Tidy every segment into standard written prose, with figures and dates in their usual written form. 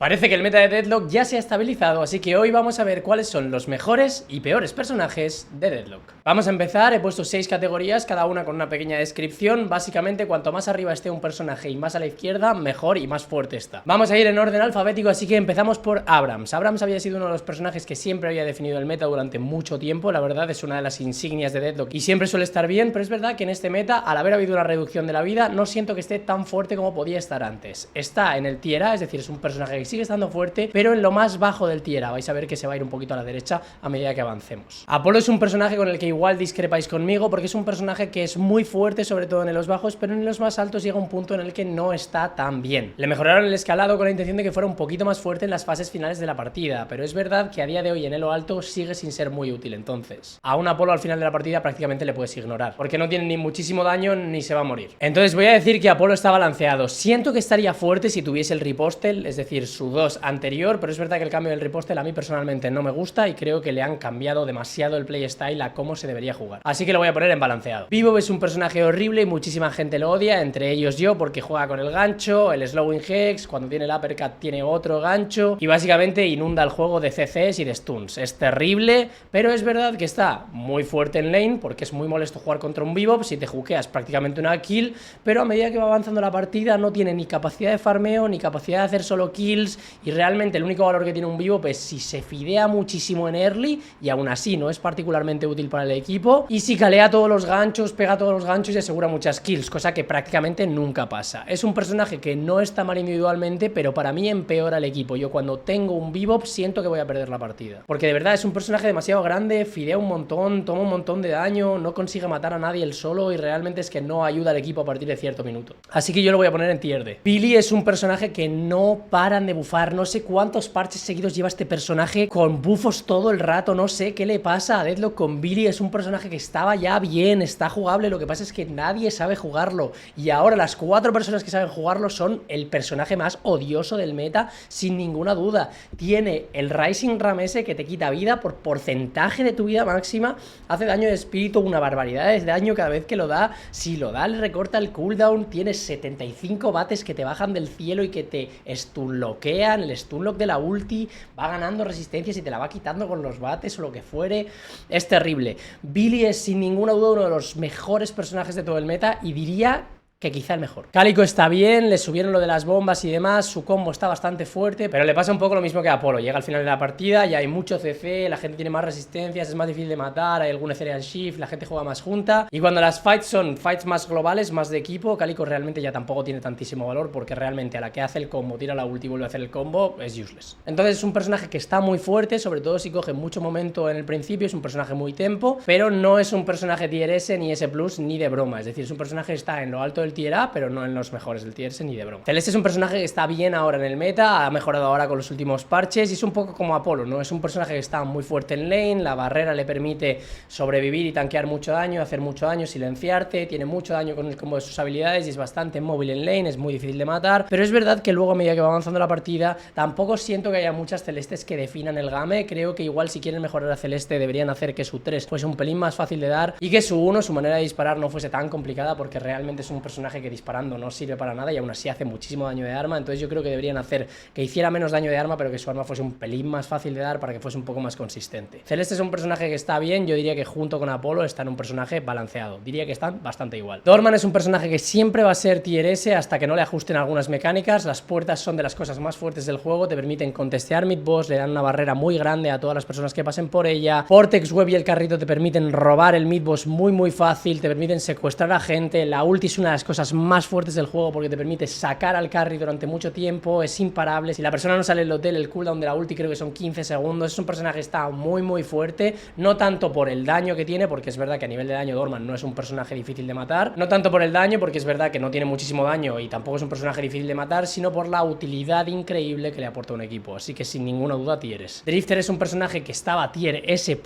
Parece que el meta de Deadlock ya se ha estabilizado, así que hoy vamos a ver cuáles son los mejores y peores personajes de Deadlock. Vamos a empezar, he puesto 6 categorías, cada una con una pequeña descripción. Básicamente, cuanto más arriba esté un personaje y más a la izquierda, mejor y más fuerte está. Vamos a ir en orden alfabético, así que empezamos por Abrams. Abrams había sido uno de los personajes que siempre había definido el meta durante mucho tiempo, la verdad es una de las insignias de Deadlock y siempre suele estar bien, pero es verdad que en este meta, al haber habido una reducción de la vida, no siento que esté tan fuerte como podía estar antes. Está en el tier A, es decir, es un personaje que sigue estando fuerte, pero en lo más bajo del tier A. Vais a ver que se va a ir un poquito a la derecha a medida que avancemos. Apolo es un personaje con el que igual discrepáis conmigo, porque es un personaje que es muy fuerte, sobre todo en los bajos, pero en los más altos llega un punto en el que no está tan bien. Le mejoraron el escalado con la intención de que fuera un poquito más fuerte en las fases finales de la partida, pero es verdad que a día de hoy en elo alto sigue sin ser muy útil. Entonces a un Apolo al final de la partida prácticamente le puedes ignorar, porque no tiene ni muchísimo daño ni se va a morir. Entonces voy a decir que Apolo está balanceado. Siento que estaría fuerte si tuviese el ripostel, es decir, su 2 anterior, pero es verdad que el cambio del ripostel a mí personalmente no me gusta y creo que le han cambiado demasiado el playstyle a cómo se debería jugar, así que lo voy a poner en balanceado. Bebop es un personaje horrible y muchísima gente lo odia, entre ellos yo, porque juega con el gancho, el slowing hex, cuando tiene el uppercut tiene otro gancho y básicamente inunda el juego de CCs y de stuns. Es terrible, pero es verdad que está muy fuerte en lane, porque es muy molesto jugar contra un Bebop. Si te jukeas prácticamente una kill, pero a medida que va avanzando la partida no tiene ni capacidad de farmeo ni capacidad de hacer solo kills, y realmente el único valor que tiene un Bebop es si se fidea muchísimo en early, y aún así no es particularmente útil para el equipo, y si calea todos los ganchos, pega todos los ganchos y asegura muchas kills, cosa que prácticamente nunca pasa. Es un personaje que no está mal individualmente, pero para mí empeora el equipo. Yo cuando tengo un Bebop siento que voy a perder la partida, porque de verdad es un personaje demasiado grande, fidea un montón, toma un montón de daño, no consigue matar a nadie él solo y realmente es que no ayuda al equipo a partir de cierto minuto. Así que yo lo voy a poner en tier D. Billy es un personaje que no paran de bufar, no sé cuántos parches seguidos lleva este personaje con bufos todo el rato, no sé qué le pasa a Deadlock con Billy. Es un personaje que estaba ya bien, está jugable, lo que pasa es que nadie sabe jugarlo, y ahora las 4 personas que saben jugarlo son el personaje más odioso del meta, sin ninguna duda. Tiene el Rising Ram ese que te quita vida por porcentaje de tu vida máxima, hace daño de espíritu, una barbaridad de daño cada vez que lo da, si lo da le recorta el cooldown, tiene 75 bates que te bajan del cielo y que te stunlockean, el stunlock de la ulti, va ganando resistencias y te la va quitando con los bates o lo que fuere. Es terrible. Billy es sin ninguna duda uno de los mejores personajes de todo el meta, y diría que quizá el mejor. Calico está bien, le subieron lo de las bombas y demás, su combo está bastante fuerte, pero le pasa un poco lo mismo que a Apolo. Llega al final de la partida y hay mucho CC, la gente tiene más resistencias, es más difícil de matar, hay algún Ethereal Shift, la gente juega más junta, y cuando las fights son fights más globales, más de equipo, Calico realmente ya tampoco tiene tantísimo valor, porque realmente a la que hace el combo, tira la ulti y vuelve a hacer el combo, es useless. Entonces es un personaje que está muy fuerte, sobre todo si coge mucho momento en el principio, es un personaje muy tempo, pero no es un personaje tier S ni S+, ni de broma, es decir, es un personaje que está en lo alto del tier A, pero no en los mejores del tier S ni de broma. Celeste es un personaje que está bien ahora en el meta, ha mejorado ahora con los últimos parches y es un poco como Apolo, ¿no? Es un personaje que está muy fuerte en lane, la barrera le permite sobrevivir y tanquear mucho daño, hacer mucho daño, silenciarte, tiene mucho daño con el combo de sus habilidades y es bastante móvil en lane, es muy difícil de matar, pero es verdad que luego a medida que va avanzando la partida tampoco siento que haya muchas Celestes que definan el game. Creo que igual si quieren mejorar a Celeste deberían hacer que su 3 fuese un pelín más fácil de dar y que su 1, su manera de disparar, no fuese tan complicada, porque realmente es un personaje que disparando no sirve para nada y aún así hace muchísimo daño de arma. Entonces yo creo que deberían hacer que hiciera menos daño de arma, pero que su arma fuese un pelín más fácil de dar para que fuese un poco más consistente. Celeste es un personaje que está bien, yo diría que junto con Apolo está en un personaje balanceado, diría que están bastante igual. Dorman es un personaje que siempre va a ser tier S hasta que no le ajusten algunas mecánicas. Las puertas son de las cosas más fuertes del juego, te permiten contestear mid boss, le dan una barrera muy grande a todas las personas que pasen por ella. Vortex Web y el carrito te permiten robar el mid boss muy fácil, te permiten secuestrar a gente. La ulti es una de las cosas más fuertes del juego porque te permite sacar al carry durante mucho tiempo, es imparable. Si la persona no sale del hotel, el cooldown de la ulti creo que son 15 segundos. Es un personaje que está muy fuerte, no tanto por el daño que tiene, porque es verdad que a nivel de daño Dorman no es un personaje difícil de matar, no tanto por el daño, porque es verdad que no tiene muchísimo daño y tampoco es un personaje difícil de matar, sino por la utilidad increíble que le aporta un equipo, así que sin ninguna duda tieres. Drifter es un personaje que estaba tier S++,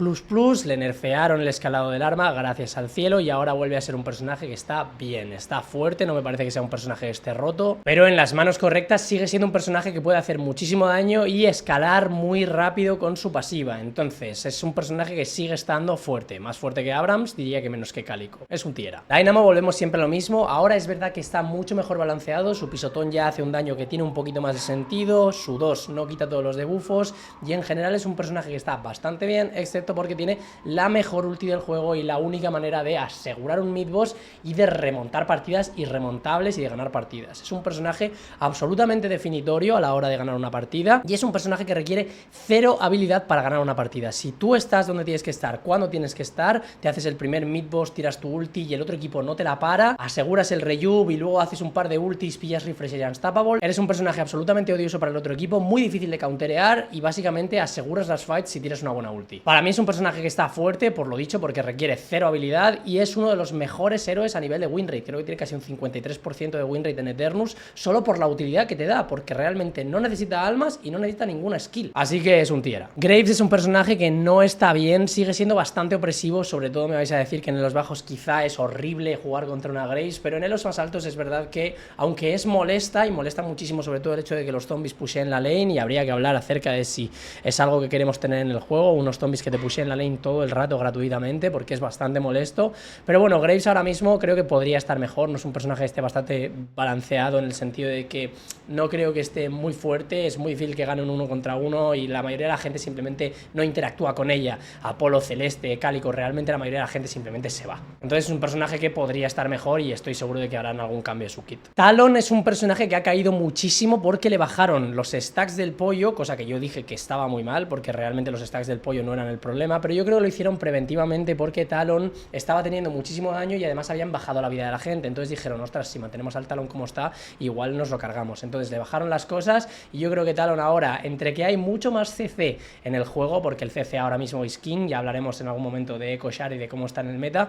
le nerfearon el escalado del arma gracias al cielo y ahora vuelve a ser un personaje que está bien, está fuerte, no me parece que sea un personaje que esté roto, pero en las manos correctas sigue siendo un personaje que puede hacer muchísimo daño y escalar muy rápido con su pasiva. Entonces es un personaje que sigue estando fuerte, más fuerte que Abrams, diría que menos que Cálico. Es un tiera. Dynamo, volvemos siempre a lo mismo. Ahora es verdad que está mucho mejor balanceado, su pisotón ya hace un daño que tiene un poquito más de sentido, su 2 no quita todos los debuffos y en general es un personaje que está bastante bien, excepto porque tiene la mejor ulti del juego y la única manera de asegurar un mid-boss y de remontar partidas irremontables y de ganar partidas. Es un personaje absolutamente definitorio a la hora de ganar una partida y es un personaje que requiere cero habilidad para ganar una partida. Si tú estás donde tienes que estar, cuando tienes que estar, te haces el primer mid-boss, tiras tu ulti y el otro equipo no te la para, aseguras el rejub y luego haces un par de ultis, pillas refresh y unstoppable, eres un personaje absolutamente odioso para el otro equipo, muy difícil de counterear y básicamente aseguras las fights si tiras una buena ulti. Para mí es un personaje que está fuerte, por lo dicho, porque requiere cero habilidad y es uno de los mejores héroes a nivel de win rate. Creo que tiene casi un 53% de win rate en Eternus, solo por la utilidad que te da, porque realmente no necesita almas y no necesita ninguna skill. Así que es un tiera. Graves es un personaje que no está bien, sigue siendo bastante opresivo, sobre todo me vais a decir que en los bajos quizá es horrible jugar contra una Graves, pero en los más altos es verdad que, aunque es molesta, y molesta muchísimo sobre todo el hecho de que los zombies pusheen la lane, y habría que hablar acerca de si es algo que queremos tener en el juego, unos zombies que te pusheen la lane todo el rato gratuitamente, porque es bastante molesto, pero bueno, Graves ahora mismo creo que podría estar mejor, no es un personaje que esté bastante balanceado en el sentido de que no creo que esté muy fuerte, es muy difícil que gane un 1 contra 1 y la mayoría de la gente simplemente no interactúa con ella. Apolo, Celeste, Cálico, realmente la mayoría de la gente simplemente se va. Entonces es un personaje que podría estar mejor y estoy seguro de que harán algún cambio de su kit. Talon es un personaje que ha caído muchísimo porque le bajaron los stacks del pollo, cosa que yo dije que estaba muy mal porque realmente los stacks del pollo no eran el problema, pero yo creo que lo hicieron preventivamente porque Talon estaba teniendo muchísimo daño y además habían bajado la vida de la gente. Entonces dijeron, ostras, si mantenemos al Talon como está, igual nos lo cargamos. Entonces le bajaron las cosas y yo creo que Talon ahora, entre que hay mucho más CC en el juego, porque el CC ahora mismo es king, ya hablaremos en algún momento de Echo Shard y de cómo está en el meta,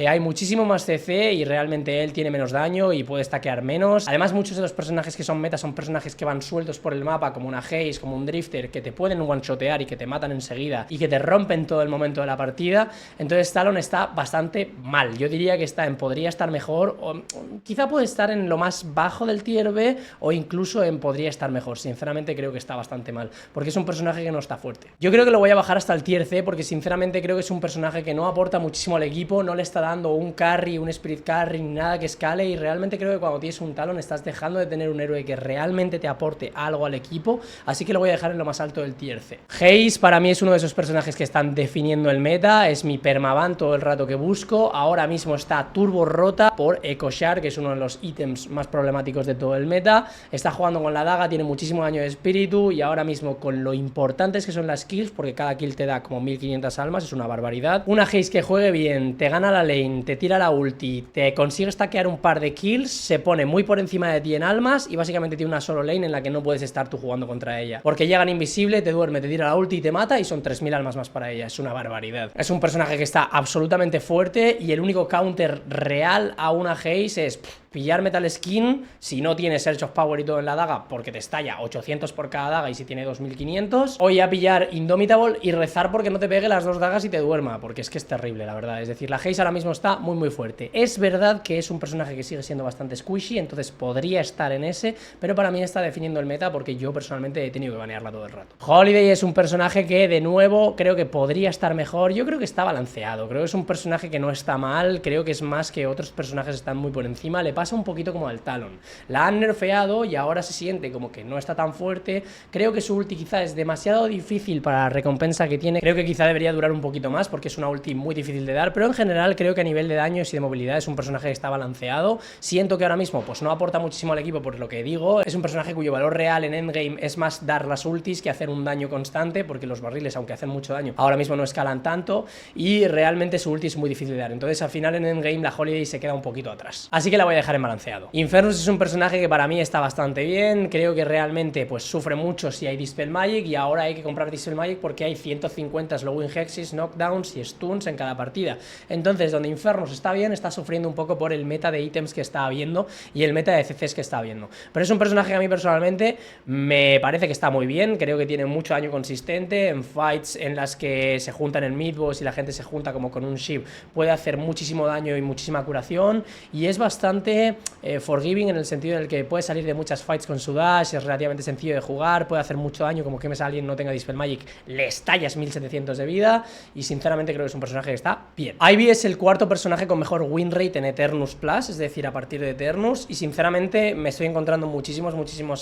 hay muchísimo más CC y realmente él tiene menos daño y puede stackear menos. Además muchos de los personajes que son meta son personajes que van sueltos por el mapa, como una Haze, como un Drifter, que te pueden one-shotear y que te matan enseguida y que te rompen todo el momento de la partida. Entonces Talon está bastante mal, yo diría que está en podría estar mejor, o quizá puede estar en lo más bajo del tier B o incluso en podría estar mejor. Sinceramente creo que está bastante mal, porque es un personaje que no está fuerte. Yo creo que lo voy a bajar hasta el tier C, porque sinceramente creo que es un personaje que no aporta muchísimo al equipo, no le está dando un carry, un spirit carry, ni nada que escale, y realmente creo que cuando tienes un Talon estás dejando de tener un héroe que realmente te aporte algo al equipo, así que lo voy a dejar en lo más alto del tier C. Haze para mí es uno de esos personajes que están definiendo el meta, es mi permaban todo el rato que busco, ahora mismo está turbo rota por Echo Shard, que es uno de los ítems más problemáticos de todo el meta, está jugando con la daga, tiene muchísimo daño de espíritu y ahora mismo con lo importantes que son las kills, porque cada kill te da como 1500 almas, es una barbaridad. Una Haze que juegue bien, te gana la lane, te tira la ulti, te consigue stackear un par de kills, se pone muy por encima de ti en almas y básicamente tiene una solo lane en la que no puedes estar tú jugando contra ella, porque llegan invisible, te duerme, te tira la ulti y te mata y son 3000 almas más para ella, es una barbaridad. Es un personaje que está absolutamente fuerte y el único counter real a una Haze es pillar Metal Skin si no tiene Search of Power y todo en la daga, porque te estalla 800 por cada daga y si tiene 2500, o ya pillar Indomitable y rezar porque no te pegue las dos dagas y te duerma, porque es que es terrible, la verdad. Es decir, la Haze ahora mismo está muy fuerte. Es verdad que es un personaje que sigue siendo bastante squishy, entonces podría estar en ese, pero para mí está definiendo el meta porque yo personalmente he tenido que banearla todo el rato. Holiday es un personaje que de nuevo creo que podría estar mejor, yo creo que está balanceado, creo que es un personaje que no está mal, creo que es más que otros personajes están muy por encima, le pasa un poquito como al Talon, la han nerfeado y ahora se siente como que no está tan fuerte, creo que su ulti quizá es demasiado difícil para la recompensa que tiene, creo que quizá debería durar un poquito más porque es una ulti muy difícil de dar, pero en general creo que a nivel de daños y de movilidad es un personaje que está balanceado, siento que ahora mismo pues no aporta muchísimo al equipo por lo que digo, es un personaje cuyo valor real en endgame es más dar las ultis que hacer un daño constante, porque los barriles aunque hacen mucho daño ahora mismo no escalan tanto y realmente su ulti es muy difícil de dar, entonces al final en endgame la Holiday se queda un poquito atrás, así que la voy a dejar en balanceado. Infernus es un personaje que para mí está bastante bien, creo que realmente pues sufre mucho si hay Dispel Magic y ahora hay que comprar Dispel Magic porque hay 150 Slowing Hexes, Knockdowns y Stuns en cada partida, entonces donde Infernus está bien, está sufriendo un poco por el meta de ítems que está habiendo y el meta de CCs que está habiendo, pero es un personaje que a mí personalmente me parece que está muy bien, creo que tiene mucho daño consistente, en fights en las que se juntan en mid-boss y la gente se junta como con un ship, puede hacer muchísimo daño y muchísima curación y es bastante relativamente forgiving en el sentido en el que puede salir de muchas fights con su dash, es relativamente sencillo de jugar, puede hacer mucho daño, como que me alguien no tenga Dispel Magic, le estallas 1700 de vida, y sinceramente creo que es un personaje que está bien. Ivy es el cuarto personaje con mejor win rate en Eternus Plus, es decir, a partir de Eternus, y sinceramente me estoy encontrando muchísimos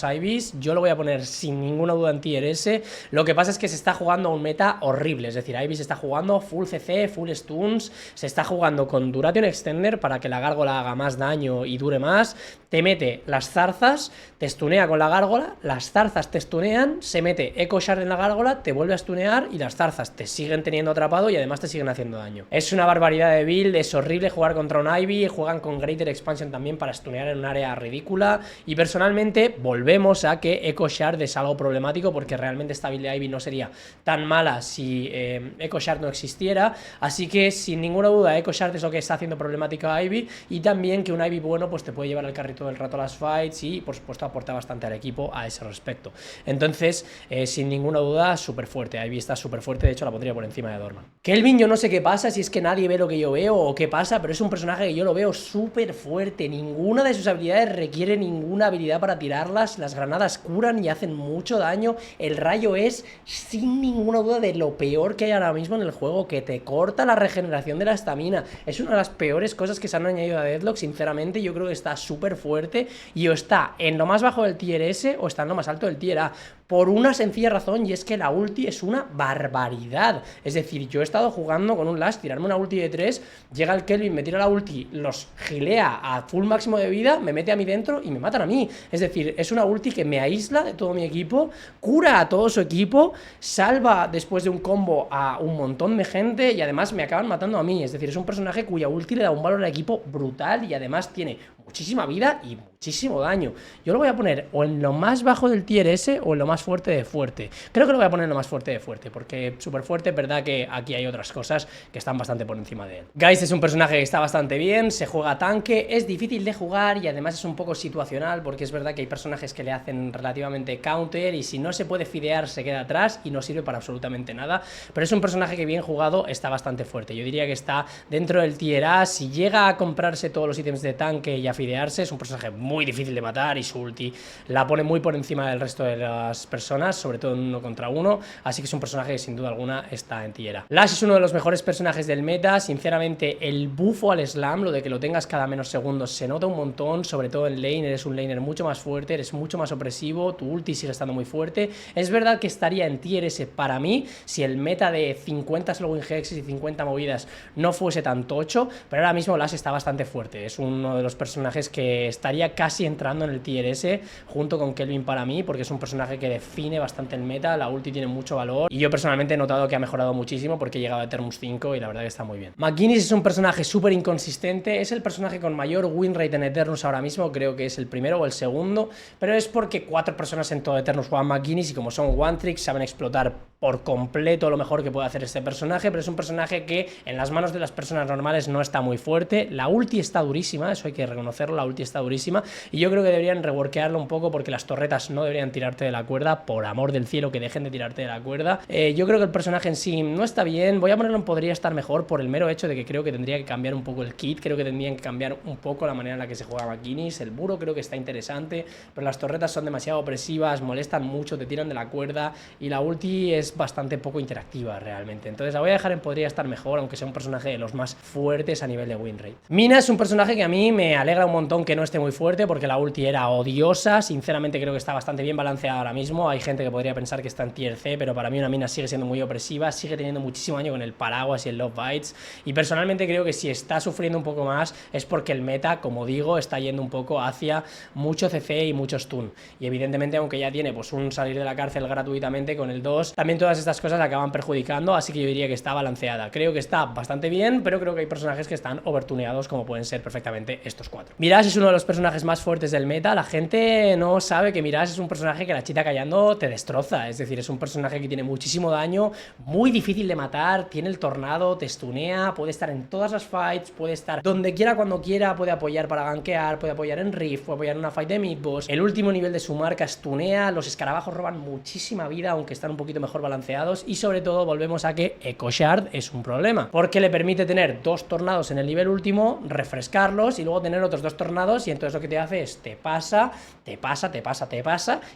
Ivys. Yo lo voy a poner sin ninguna duda en tier S. Lo que pasa es que se está jugando a un meta horrible, es decir, Ivy se está jugando full CC, full stuns, se está jugando con Duration Extender para que la gárgola haga más daño y dure más, te mete las zarzas, te stunea con la gárgola, las zarzas te stunean, se mete Echo Shard en la gárgola, te vuelve a stunear y las zarzas te siguen teniendo atrapado y además te siguen haciendo daño. Es una barbaridad de build, es horrible jugar contra un Ivy, juegan con Greater Expansion también para stunear en un área ridícula, y personalmente volvemos a que Echo Shard es algo problemático porque realmente esta build de Ivy no sería tan mala si Echo Shard no existiera, así que sin ninguna duda Echo Shard es lo que está haciendo problemática a Ivy, y también que un Ivy bueno pues te puede llevar al carrito del rato a las fights y por supuesto aporta bastante al equipo a ese respecto. Entonces sin ninguna duda súper fuerte, Ivy está súper fuerte, de hecho la pondría por encima de Dorman. Kelvin yo no sé qué pasa, si es que nadie ve lo que yo veo o qué pasa, pero es un personaje que yo lo veo súper fuerte, ninguna de sus habilidades requiere ninguna habilidad para tirarlas, las granadas curan y hacen mucho daño, el rayo es sin ninguna duda de lo peor que hay ahora mismo en el juego, que te corta la regeneración de la estamina, es una de las peores cosas que se han añadido a Deadlock, sinceramente yo creo que está súper fuerte y o está en lo más bajo del tier S o está en lo más alto del tier A, por una sencilla razón, y es que la ulti es una barbaridad. Es decir, yo he estado jugando con un Lash, tirarme una ulti de 3, llega el Kelvin, me tira la ulti, los gilea a full máximo de vida, me mete a mí dentro y me matan a mí. Es decir, es una ulti que me aísla de todo mi equipo, cura a todo su equipo, salva después de un combo a un montón de gente y además me acaban matando a mí. Es decir, es un personaje cuya ulti le da un valor al equipo brutal y además tiene muchísima vida y muchísimo daño. Yo lo voy a poner o en lo más bajo del tier S o en lo más fuerte de fuerte. Creo que lo voy a poner en lo más fuerte de fuerte, porque súper fuerte, es verdad que aquí hay otras cosas que están bastante por encima de él. Geist es un personaje que está bastante bien, se juega tanque, es difícil de jugar y además es un poco situacional, porque es verdad que hay personajes que le hacen relativamente counter y si no se puede fidear se queda atrás y no sirve para absolutamente nada, pero es un personaje que bien jugado está bastante fuerte. Yo diría que está dentro del tier A, si llega a comprarse todos los ítems de tanque y a fidearse, es un personaje muy difícil de matar y su ulti la pone muy por encima del resto de las personas, sobre todo en 1 contra 1, así que es un personaje que sin duda alguna está en tier A. Lash es uno de los mejores personajes del meta, sinceramente el bufo al slam, lo de que lo tengas cada menos segundos, se nota un montón, sobre todo en lane, eres un laner mucho más fuerte, eres mucho más opresivo, tu ulti sigue estando muy fuerte. Es verdad que estaría en tier S para mí si el meta de 50 slowing hexes y 50 movidas no fuese tan tocho, pero ahora mismo Lash está bastante fuerte, es uno de los personajes que estaría casi entrando en el tier S junto con Kelvin para mí, porque es un personaje que define bastante el meta, la ulti tiene mucho valor y yo personalmente he notado que ha mejorado muchísimo porque he llegado a Eternus 5 y la verdad que está muy bien. McGuinness es un personaje súper inconsistente, es el personaje con mayor win rate en Eternus ahora mismo, creo que es el primero o el segundo, pero es porque 4 personas en todo Eternus juegan McGuinness y como son one trick saben explotar por completo lo mejor que puede hacer este personaje, pero es un personaje que en las manos de las personas normales no está muy fuerte, la ulti está durísima, eso hay que reconocerlo, la ulti está durísima y yo creo que deberían reworkearlo un poco porque las torretas no deberían tirarte de la cuerda, por amor del cielo que dejen de tirarte de la cuerda. Yo creo que el personaje en sí no está bien, voy a ponerlo en podría estar mejor por el mero hecho de que creo que tendría que cambiar un poco el kit, creo que tendrían que cambiar un poco la manera en la que se juega McGuinness, el muro creo que está interesante, pero las torretas son demasiado opresivas, molestan mucho, te tiran de la cuerda y la ulti es bastante poco interactiva realmente, entonces la voy a dejar en podría estar mejor, aunque sea un personaje de los más fuertes a nivel de win rate. Mina es un personaje que a mí me alegra un montón que no esté muy fuerte porque la ulti era odiosa, sinceramente creo que está bastante bien balanceada ahora mismo, hay gente que podría pensar que está en tier C, pero para mí una Mina sigue siendo muy opresiva, sigue teniendo muchísimo daño con el paraguas y el love bites, y personalmente creo que si está sufriendo un poco más es porque el meta, como digo, está yendo un poco hacia mucho CC y mucho stun, y evidentemente aunque ya tiene pues un salir de la cárcel gratuitamente con el 2, también todas estas cosas la acaban perjudicando, así que yo diría que está balanceada, creo que está bastante bien, pero creo que hay personajes que están overtuneados como pueden ser perfectamente estos 4. Mirage es uno de los personajes más fuertes del meta, la gente no sabe que Mirage es un personaje que la chita callando te destroza, es decir, es un personaje que tiene muchísimo daño, muy difícil de matar, tiene el tornado, te stunea, puede estar en todas las fights, puede estar donde quiera, cuando quiera, puede apoyar para gankear, puede apoyar en Rift, puede apoyar en una fight de mid boss, el último nivel de su marca stunea, los escarabajos roban muchísima vida, aunque están un poquito mejor balanceados y sobre todo volvemos a que Echo Shard es un problema, porque le permite tener 2 tornados en el nivel último, refrescarlos y luego tener otros 2 tornados y entonces lo que te hace es te pasa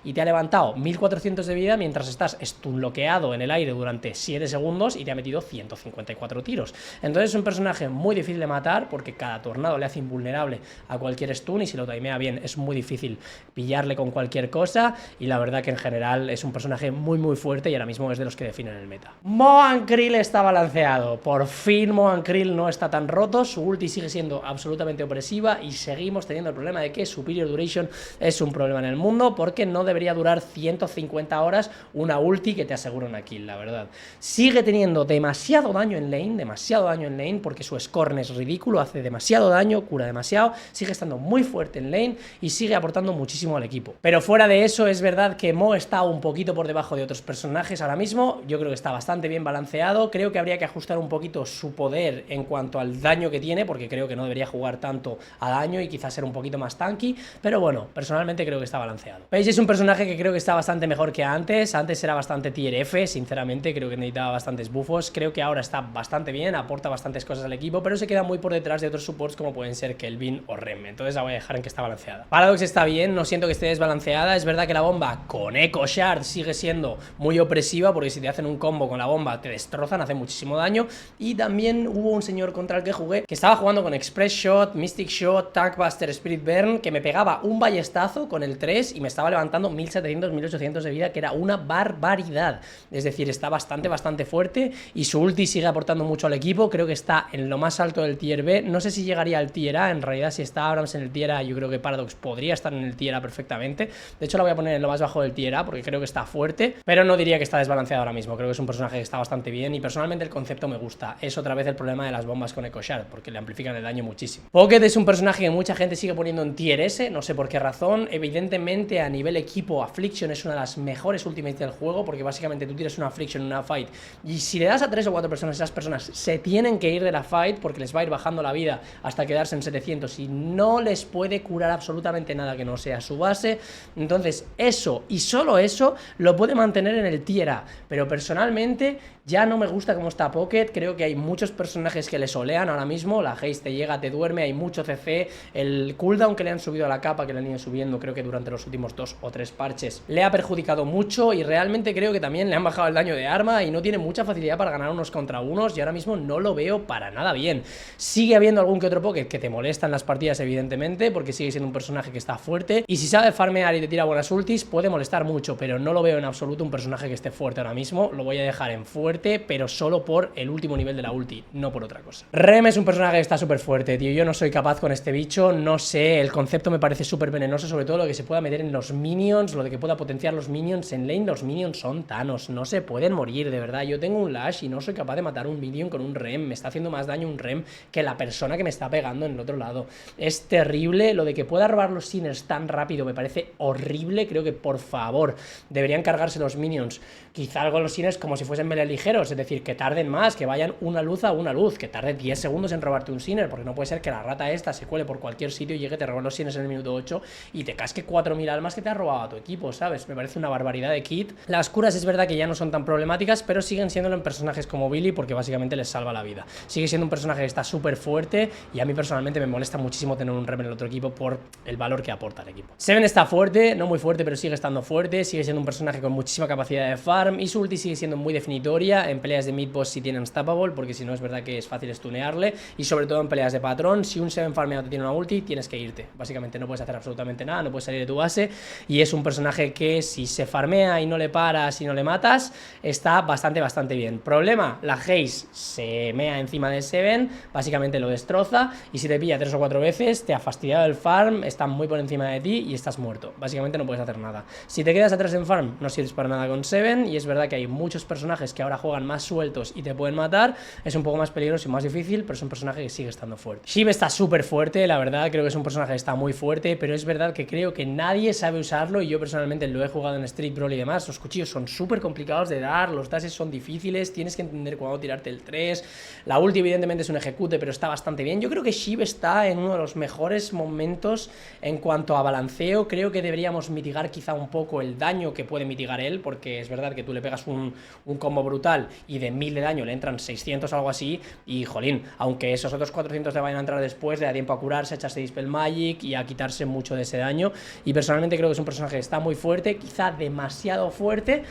y te ha levantado 1400 de vida mientras estás stunloqueado en el aire durante 7 segundos y te ha metido 154 tiros. Entonces es un personaje muy difícil de matar porque cada tornado le hace invulnerable a cualquier stun y si lo timea bien es muy difícil pillarle con cualquier cosa y la verdad que en general es un personaje muy fuerte y ahora mismo es de los que definen el meta. Moan Krill está balanceado, por fin Moan Krill no está tan roto, su ulti sigue siendo absolutamente opresiva y seguimos teniendo el problema de que Superior Duration es un problema en el mundo porque no debería durar 150 horas una ulti que te asegura una kill, la verdad. Sigue teniendo demasiado daño en lane porque su scorn es ridículo, hace demasiado daño, cura demasiado, sigue estando muy fuerte en lane y sigue aportando muchísimo al equipo. Pero fuera de eso es verdad que Mo está un poquito por debajo de otros personajes ahora mismo, yo creo que está bastante bien balanceado, creo que habría que ajustar un poquito su poder en cuanto al daño que tiene, porque creo que no debería jugar tanto a daño y quizás ser un poquito más tanky, pero bueno, personalmente creo que está balanceado. Paige es un personaje que creo que está bastante mejor que antes era bastante tier F, sinceramente, creo que necesitaba bastantes buffos, creo que ahora está bastante bien, aporta bastantes cosas al equipo, pero se queda muy por detrás de otros supports como pueden ser Kelvin o Rem, entonces la voy a dejar en que está balanceada. Paradox está bien, no siento que esté desbalanceada, es verdad que la bomba con Echo Shard sigue siendo muy opresiva, porque si te hacen un combo con la bomba te destrozan, hace muchísimo daño, y también hubo un señor contra el que jugué, que estaba jugando con Express Shot, Mystic Shot, Tankbuster, Spirit Burn, que me pegaba un ballestazo con el 3 y me estaba levantando 1700, 1800 de vida, que era una barbaridad, es decir, está bastante fuerte y su ulti sigue aportando mucho al equipo, creo que está en lo más alto del tier B, no sé si llegaría al tier A, en realidad si está Abrams en el tier A, yo creo que Paradox podría estar en el tier A perfectamente, de hecho la voy a poner en lo más bajo del tier A porque creo que está fuerte, pero no diría que está desbalanceado ahora mismo, creo que es un personaje que está bastante bien y personalmente el concepto me gusta, es otra vez el problema de las bombas con Echo Shard, porque le amplifican el daño muchísimo. Pocket es un personaje que mucha gente sigue poniendo en tier S, no sé por qué razón, evidentemente a nivel equipo Affliction es una de las mejores ultimates del juego, porque básicamente tú tienes una Affliction en una fight y si le das a 3 o 4 personas, esas personas se tienen que ir de la fight porque les va a ir bajando la vida hasta quedarse en 700 y no les puede curar absolutamente nada que no sea su base, entonces eso y solo eso lo puede mantener en el tier A, pero personalmente ya no me gusta cómo está Pocket, creo que hay muchos personajes que le solean ahora mismo, la haste te llega, te duerme, hay mucho CC, el cooldown que le han subido a la capa, que le han ido subiendo, creo que durante los últimos 2 o 3 parches, le ha perjudicado mucho y realmente creo que también le han bajado el daño de arma y no tiene mucha facilidad para ganar unos contra unos y ahora mismo no lo veo para nada bien. Sigue habiendo algún que otro Pocket que te molesta en las partidas evidentemente, porque sigue siendo un personaje que está fuerte y si sabe farmear y te tira buenas ultis puede molestar mucho, pero no lo veo en absoluto un personaje que esté fuerte ahora mismo, lo voy a dejar en fuerte, pero solo por el último nivel de la ulti, no por otra cosa. Rem es un personaje que está súper fuerte, tío, yo no soy capaz con este bicho, no sé, el concepto me parece súper venenoso, sobre todo lo que se pueda meter en los minions, lo de que pueda potenciar los minions en lane, los minions son Thanos, no se pueden morir, de verdad, yo tengo un Lash y no soy capaz de matar un minion con un Rem, me está haciendo más daño un Rem que la persona que me está pegando en el otro lado, es terrible, lo de que pueda robar los Sinners tan rápido me parece horrible, creo que por favor deberían cargarse los minions, quizá algo los Sinners como si fuesen melee ligeros, es decir, que tarden más, que vayan una luz a una luz, que tarde 10 segundos en robarte un Sinner, porque no puede ser que la rata esta se cuele por cualquier sitio y llegue, te roba los Sinners en el minuto 8 y te casque 4000 almas que te ha robado a tu equipo, ¿sabes? Me parece una barbaridad de kit. Las curas es verdad que ya no son tan problemáticas, pero siguen siéndolo en personajes como Billy porque básicamente les salva la vida. Sigue siendo un personaje que está súper fuerte y a mí personalmente me molesta muchísimo tener un Rem en el otro equipo por el valor que aporta al equipo. Seven está fuerte, no muy fuerte, pero sigue estando fuerte, sigue siendo un personaje con muchísima capacidad de farm y su ulti sigue siendo muy definitoria en peleas de mid-boss si tiene unstoppable, porque si no es verdad que es fácil stunearle y sobre todo en peleas de patrón, si un Seven farmeado te tiene una ulti, tienes que irte, básicamente no puedes hacer absolutamente nada, no puedes salir de tu base y es un personaje que si se farmea y no le paras y no le matas, está bastante bien. Problema, la haste se mea encima de Seven, básicamente lo destroza y si te pilla 3 o 4 veces, te ha fastidiado el farm, está muy por encima de ti y estás muerto, básicamente no puedes hacer nada. Si te quedas atrás en farm, no sirves para nada con Seven y es verdad que hay muchos personajes que ahora juegan más sueltos y te pueden matar, es un poco más peligroso y más difícil, pero es un personaje que sigue estando fuerte. Shiv está súper fuerte, la verdad, creo que es un personaje que está muy fuerte, pero es verdad que creo que nadie sabe usarlo y yo personalmente lo he jugado en Street Brawl y demás, los cuchillos son súper complicados de dar, los dashes son difíciles, tienes que entender cuándo tirarte el 3, la ulti evidentemente es un ejecute, pero está bastante bien, yo creo que Shiv está en uno de los mejores momentos en cuanto a balanceo, creo que deberíamos mitigar quizá un poco el daño que puede mitigar él, porque es verdad que que tú le pegas un combo brutal y de 1000 de daño le entran 600 o algo así, y jolín, aunque esos otros 400 le vayan a entrar después, le da tiempo a curarse, a echarse Dispel Magic y a quitarse mucho de ese daño. Y personalmente creo que es un personaje que está muy fuerte, quizá demasiado fuerte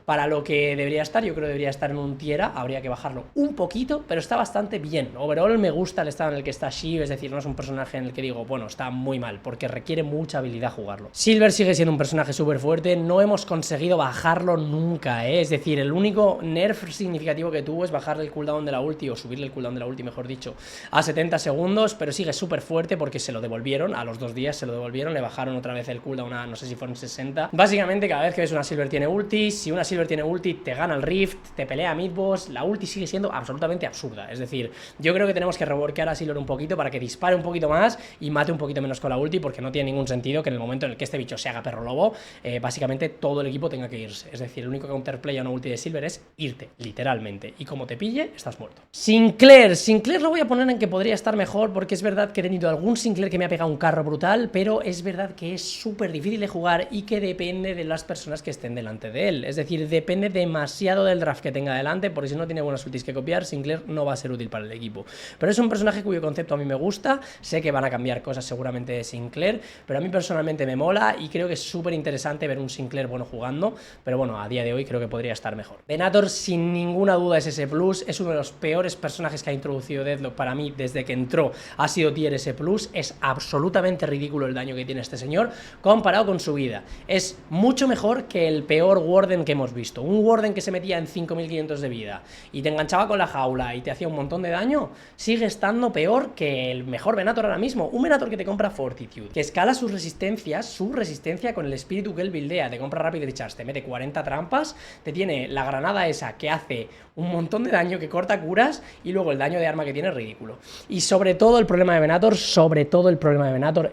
para lo que debería estar. Yo creo que debería estar en un tier A, habría que bajarlo un poquito, pero está bastante bien. Overall me gusta el estado en el que está Sheev, es decir, no es un personaje en el que digo, bueno, está muy mal, porque requiere mucha habilidad jugarlo. Silver sigue siendo un personaje súper fuerte, no hemos conseguido bajarlo nunca, es decir, el único nerf significativo que tuvo es bajarle el cooldown de la ulti, o subirle el cooldown de la ulti, mejor dicho, a 70 segundos, pero sigue súper fuerte porque se lo devolvieron, a los 2 días se lo devolvieron, le bajaron otra vez el cooldown a, no sé si fueron 60. Básicamente, cada vez que ves una Silver tiene ulti, si una Silver tiene ulti, te gana el Rift, te pelea mid-boss, la ulti sigue siendo absolutamente absurda. Es decir, yo creo que tenemos que reworkear a Silver un poquito para que dispare un poquito más y mate un poquito menos con la ulti, porque no tiene ningún sentido que en el momento en el que este bicho se haga perro lobo, básicamente todo el equipo tenga que irse. Es decir, el único counterplay a una ulti de Silver es irte, literalmente, y como te pille, estás muerto. Sinclair lo voy a poner en que podría estar mejor, porque es verdad que he tenido algún Sinclair que me ha pegado un carro brutal, pero es verdad que es súper difícil de jugar y que depende de las personas que estén delante de él. Es decir, depende demasiado del draft que tenga delante, porque si no tiene buenas ultis que copiar, Sinclair no va a ser útil para el equipo. Pero es un personaje cuyo concepto a mí me gusta, sé que van a cambiar cosas seguramente de Sinclair, pero a mí personalmente me mola y creo que es súper interesante ver un Sinclair bueno jugando, pero bueno, a día de hoy creo que podría estar mejor. Venator sin ninguna duda es S+, es uno de los peores personajes que ha introducido Deadlock para mí desde que entró, ha sido tier S+, es absolutamente ridículo el daño que tiene este señor comparado con su vida, es mucho mejor que el peor Warden que hemos visto. Un Warden que se metía en 5500 de vida y te enganchaba con la jaula y te hacía un montón de daño, sigue estando peor que el mejor Venator ahora mismo. Un Venator que te compra Fortitude, que escala sus resistencias, su resistencia con el espíritu que él buildea, te compra Rapid Recharge, te mete 40 trampas, te tiene la granada esa que hace un montón de daño, que corta curas, y luego el daño de arma que tiene es ridículo. Y sobre todo el problema de Venator,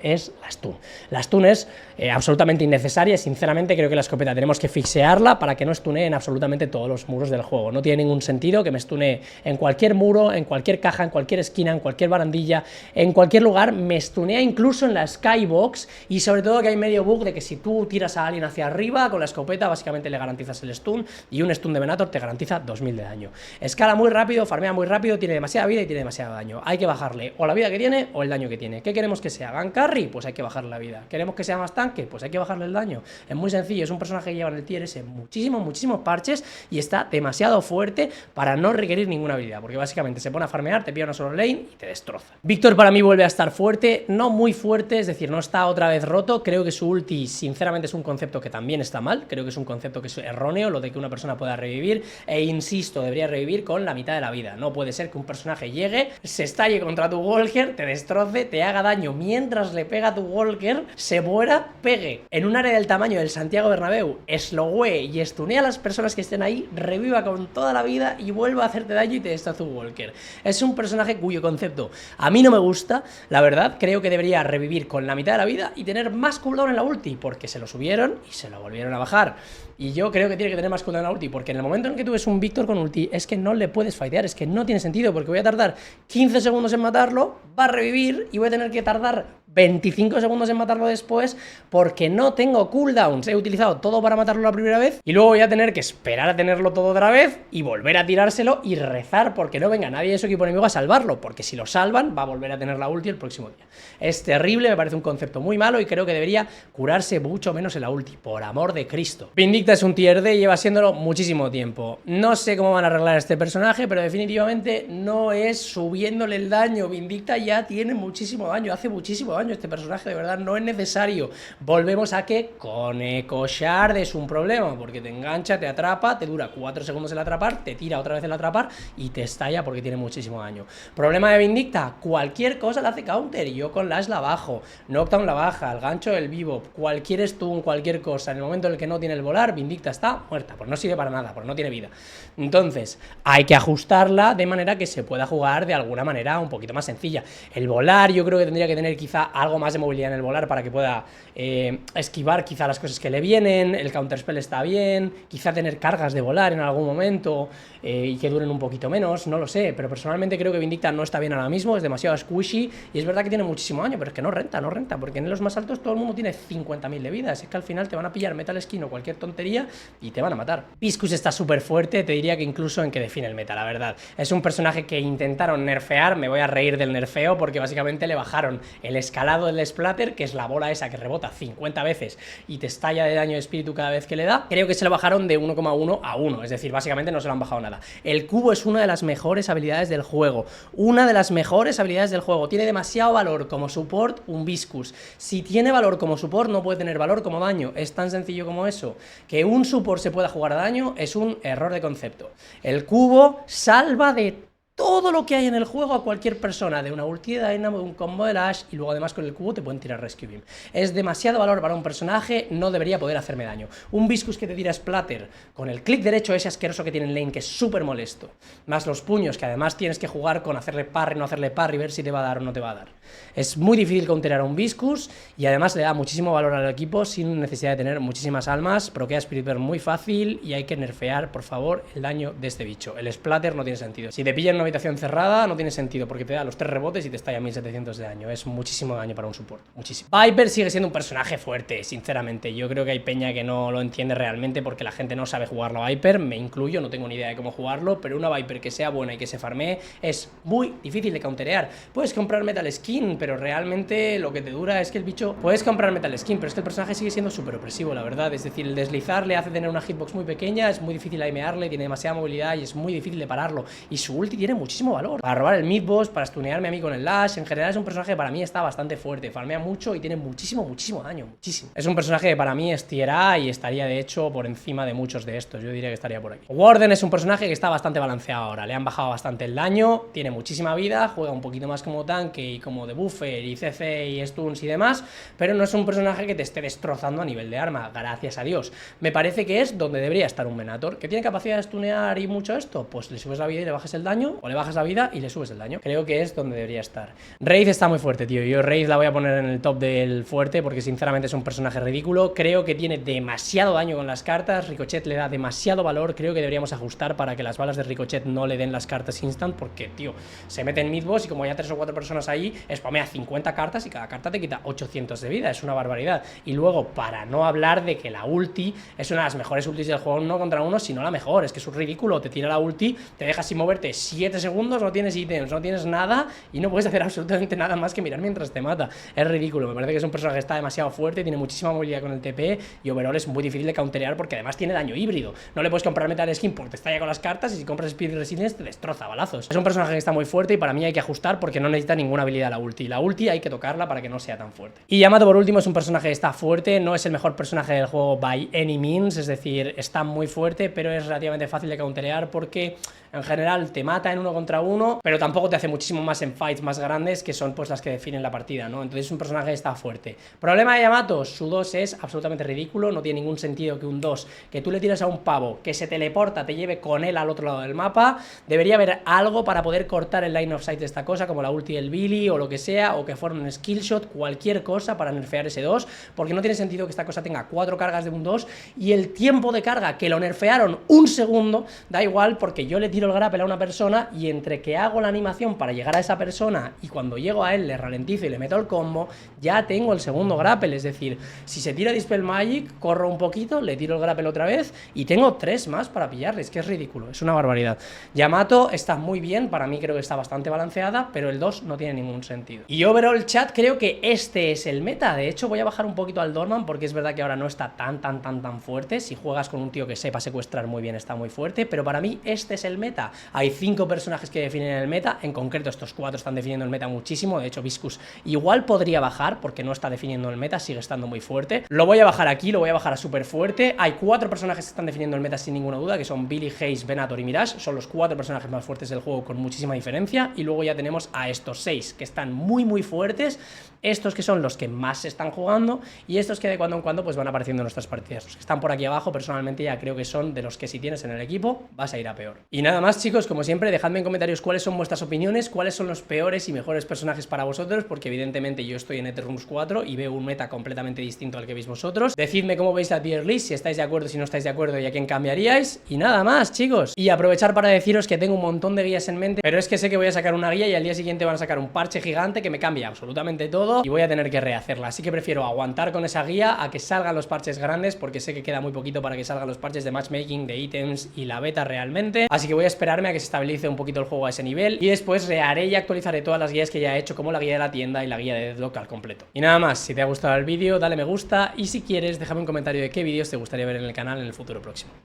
es la stun. La stun es absolutamente innecesaria, sinceramente creo que la escopeta tenemos que fixearla para que no stunee en absolutamente todos los muros del juego. No tiene ningún sentido que me stunee en cualquier muro, en cualquier caja, en cualquier esquina, en cualquier barandilla, en cualquier lugar, me stunea incluso en la skybox, y sobre todo que hay medio bug de que si tú tiras a alguien hacia arriba con la escopeta, básicamente le garantizas el stun, y un stun de Venator te garantiza 2000 de daño. Escala muy rápido, farmea muy rápido, tiene demasiada vida y tiene demasiado daño. Hay que bajarle o la vida que tiene o el daño que tiene. ¿Qué queremos que sea? ¿Gank carry? Pues hay que bajarle la vida. ¿Queremos que sea más tanque? Pues hay que bajarle el daño. Es muy sencillo, es un personaje que lleva en el tier S muchísimos parches y está demasiado fuerte para no requerir ninguna habilidad, porque básicamente se pone a farmear, te pilla una solo lane y te destroza. Víctor para mí vuelve a estar fuerte, no muy fuerte, es decir, no está otra vez roto. Creo que su ulti sinceramente es un concepto que también está mal, creo que es un concepto que es erróneo, lo de que una persona pueda revivir, e insisto, debería revivir con la mitad de la vida. No puede ser que un personaje llegue, se estalle contra tu Walker, te destroce, te haga daño mientras le pega a tu Walker, se muera, pegue en un área del tamaño del Santiago Bernabéu, slowee y stunea a las personas que estén ahí, reviva con toda la vida y vuelva a hacerte daño y te destroza tu Walker. Es un personaje cuyo concepto a mí no me gusta, la verdad. Creo que debería revivir con la mitad de la vida y tener más cooldown en la ulti, porque se lo subieron y se lo volvieron a bajar. Y yo creo que tiene que tener más cooldown en la ulti, porque en el momento en que tú ves un Víctor con ulti, es que no le puedes fightear, es que no tiene sentido, porque voy a tardar 15 segundos en matarlo, va a revivir y voy a tener que tardar 25 segundos en matarlo después, porque no tengo cooldowns. He utilizado todo para matarlo la primera vez y luego voy a tener que esperar a tenerlo todo otra vez y volver a tirárselo y rezar porque no venga nadie de su equipo enemigo a salvarlo, porque si lo salvan va a volver a tener la ulti el próximo día. Es terrible, me parece un concepto muy malo y creo que debería curarse mucho menos en la ulti, por amor de Cristo. Vindicta es un tier D y lleva siéndolo muchísimo tiempo. No sé cómo van a arreglar a este personaje, pero definitivamente no es subiéndole el daño. Vindicta ya tiene muchísimo daño, hace muchísimo daño este personaje, de verdad no es necesario. Volvemos a que con Echo Shard es un problema, porque te engancha, te atrapa, te dura 4 segundos el atrapar, te tira otra vez el atrapar y te estalla porque tiene muchísimo daño. Problema de Vindicta, cualquier cosa le hace counter, y yo con Lash la bajo, Knockdown la baja, el gancho del Bebop, cualquier stun, cualquier cosa, en el momento en el que no tiene el volar, Vindicta está muerta, pues no sirve para nada, pues no tiene vida. Entonces hay que ajustarla de manera que se pueda jugar de alguna manera un poquito más sencilla. El volar yo creo que tendría que tener quizá algo más de movilidad en el volar para que pueda esquivar quizá las cosas que le vienen. El counterspell está bien, quizá tener cargas de volar en algún momento y que duren un poquito menos, no lo sé, pero personalmente creo que Vindicta no está bien ahora mismo, es demasiado squishy y es verdad que tiene muchísimo daño, pero es que no renta, porque en los más altos todo el mundo tiene 50.000 de vida, es que al final te van a pillar Metal Skin o cualquier tontería portería y te van a matar. Viscus está súper fuerte, te diría que incluso en que define el meta, la verdad. Es un personaje que intentaron nerfear, me voy a reír del nerfeo porque básicamente le bajaron el escalado del splatter, que es la bola esa que rebota 50 veces y te estalla de daño de espíritu cada vez que le da. Creo que se lo bajaron de 1,1 a 1, es decir, básicamente no se lo han bajado nada. El cubo es una de las mejores habilidades del juego, una de las mejores habilidades del juego. Tiene demasiado valor como support un Viscus. Si tiene valor como support, no puede tener valor como daño. Es tan sencillo como eso. Que un support se pueda jugar a daño es un error de concepto. El cubo salva de todo lo que hay en el juego a cualquier persona, de una ulti de Dynamo, de un combo de Lash, y luego además con el cubo te pueden tirar Rescue Beam. Es demasiado valor para un personaje, no debería poder hacerme daño. Un Viscus que te tira Splatter con el clic derecho ese asqueroso que tiene en lane, que es súper molesto, más los puños, que además tienes que jugar con hacerle parry, no hacerle parry, ver si te va a dar o no te va a dar. Es muy difícil counterar a un Viscus y además le da muchísimo valor al equipo sin necesidad de tener muchísimas almas, proquea Spirit Bear muy fácil y hay que nerfear, por favor, el daño de este bicho. El Splatter no tiene sentido. Si te pillan una habitación cerrada no tiene sentido porque te da los 3 rebotes y te estalla 1700 de daño. Es muchísimo daño para un support, muchísimo. Viper sigue siendo un personaje fuerte, sinceramente. Yo creo que hay peña que no lo entiende realmente porque la gente no sabe jugarlo a Viper, me incluyo, no tengo ni idea de cómo jugarlo, pero una Viper que sea buena y que se farmee es muy difícil de counterear. Puedes comprar Metal Skin, pero realmente lo que te dura es que el bicho... Puedes comprar Metal Skin, pero es que el personaje sigue siendo súper opresivo, la verdad. Es decir, el deslizar le hace tener una hitbox muy pequeña, es muy difícil aimearle, tiene demasiada movilidad y es muy difícil de pararlo. Y su ulti tiene muchísimo valor para robar el mid-boss, para stunearme a mí con el Lash. En general es un personaje que para mí está bastante fuerte, farmea mucho y tiene muchísimo daño, muchísimo. Es un personaje que para mí es tier A y estaría de hecho por encima de muchos de estos. Yo diría que estaría por aquí. Warden es un personaje que está bastante balanceado ahora, le han bajado bastante el daño, tiene muchísima vida, juega un poquito más como tanque y como debuffer y CC y stuns y demás, pero no es un personaje que te esté destrozando a nivel de arma, gracias a Dios. Me parece que es donde debería estar un Venator, que tiene capacidad de stunear y mucho esto, pues le subes la vida y le bajas el daño, o le bajas la vida y le subes el daño. Creo que es donde debería estar. Wraith está muy fuerte, tío. Yo Wraith la voy a poner en el top del fuerte porque sinceramente es un personaje ridículo. Creo que tiene demasiado daño con las cartas. Ricochet le da demasiado valor. Creo que deberíamos ajustar para que las balas de Ricochet no le den las cartas instant porque, tío, se mete en mid-boss y como ya 3 o 4 personas ahí, spamea 50 cartas y cada carta te quita 800 de vida. Es una barbaridad. Y luego, para no hablar de que la ulti es una de las mejores ultis del juego, no contra uno, sino la mejor. Es que es un ridículo. Te tira la ulti, te deja sin moverte 7 segundos, no tienes ítems, no tienes nada y no puedes hacer absolutamente nada más que mirar mientras te mata. Es ridículo, me parece que es un personaje que está demasiado fuerte, tiene muchísima movilidad con el TP y overall es muy difícil de counterear porque además tiene daño híbrido. No le puedes comprar Metal Skin porque te estalla con las cartas y si compras Speed Resilience te destroza a balazos. Es un personaje que está muy fuerte y para mí hay que ajustar porque no necesita ninguna habilidad la ulti. La ulti hay que tocarla para que no sea tan fuerte. Y Yamato por último es un personaje que está fuerte, no es el mejor personaje del juego by any means, es decir, está muy fuerte pero es relativamente fácil de counterear porque en general te mata en 1 contra 1, pero tampoco te hace muchísimo más en fights más grandes que son pues las que definen la partida, ¿no? Entonces es un personaje que está fuerte. Problema de Yamato, su 2 es absolutamente ridículo, no tiene ningún sentido que un 2 que tú le tiras a un pavo que se teleporta, te lleve con él al otro lado del mapa. Debería haber algo para poder cortar el line of sight de esta cosa, como la ulti del Billy o lo que sea, o que fuera un skill shot, cualquier cosa para nerfear ese 2, porque no tiene sentido que esta cosa tenga 4 cargas de un 2 y el tiempo de carga que lo nerfearon un segundo, da igual porque yo le tiro el grapple a una persona y entre que hago la animación para llegar a esa persona y cuando llego a él le ralentizo y le meto el combo, ya tengo el segundo grapple. Es decir, si se tira Dispel Magic, corro un poquito, le tiro el grapple otra vez y tengo 3 más para pillarles, que es ridículo, es una barbaridad. Yamato está muy bien, para mí creo que está bastante balanceada, pero el 2 no tiene ningún sentido. Y overall chat, creo que este es el meta. De hecho voy a bajar un poquito al Dorman porque es verdad que ahora no está tan fuerte. Si juegas con un tío que sepa secuestrar muy bien está muy fuerte, pero para mí este es el meta. Hay 5 personajes que definen el meta, en concreto estos 4 están definiendo el meta muchísimo. De hecho Viscus igual podría bajar porque no está definiendo el meta, sigue estando muy fuerte. Lo voy a bajar aquí, lo voy a bajar a súper fuerte. Hay 4 personajes que están definiendo el meta sin ninguna duda, que son Billy, Haze, Venator y Mirage. Son los 4 personajes más fuertes del juego con muchísima diferencia. Y luego ya tenemos a estos 6 que están muy fuertes, estos que son los que más se están jugando y estos que de cuando en cuando pues van apareciendo en nuestras partidas. Los que están por aquí abajo personalmente ya creo que son de los que si tienes en el equipo vas a ir a peor. Y nada más, chicos, como siempre, dejadme en comentarios cuáles son vuestras opiniones, cuáles son los peores y mejores personajes para vosotros, porque evidentemente yo estoy en Ethereums 4 y veo un meta completamente distinto al que veis vosotros. Decidme cómo veis la tier list, si estáis de acuerdo, si no estáis de acuerdo y a quién cambiaríais. Y nada más, chicos. Y aprovechar para deciros que tengo un montón de guías en mente, pero es que sé que voy a sacar una guía y al día siguiente van a sacar un parche gigante que me cambia absolutamente todo y voy a tener que rehacerla. Así que prefiero aguantar con esa guía a que salgan los parches grandes, porque sé que queda muy poquito para que salgan los parches de matchmaking, de ítems y la beta realmente. Así que voy a esperarme a que se estabilice un poquito el juego a ese nivel y después reharé y actualizaré todas las guías que ya he hecho, como la guía de la tienda y la guía de Deadlock al completo. Y nada más, si te ha gustado el vídeo, dale me gusta y si quieres, déjame un comentario de qué vídeos te gustaría ver en el canal en el futuro próximo.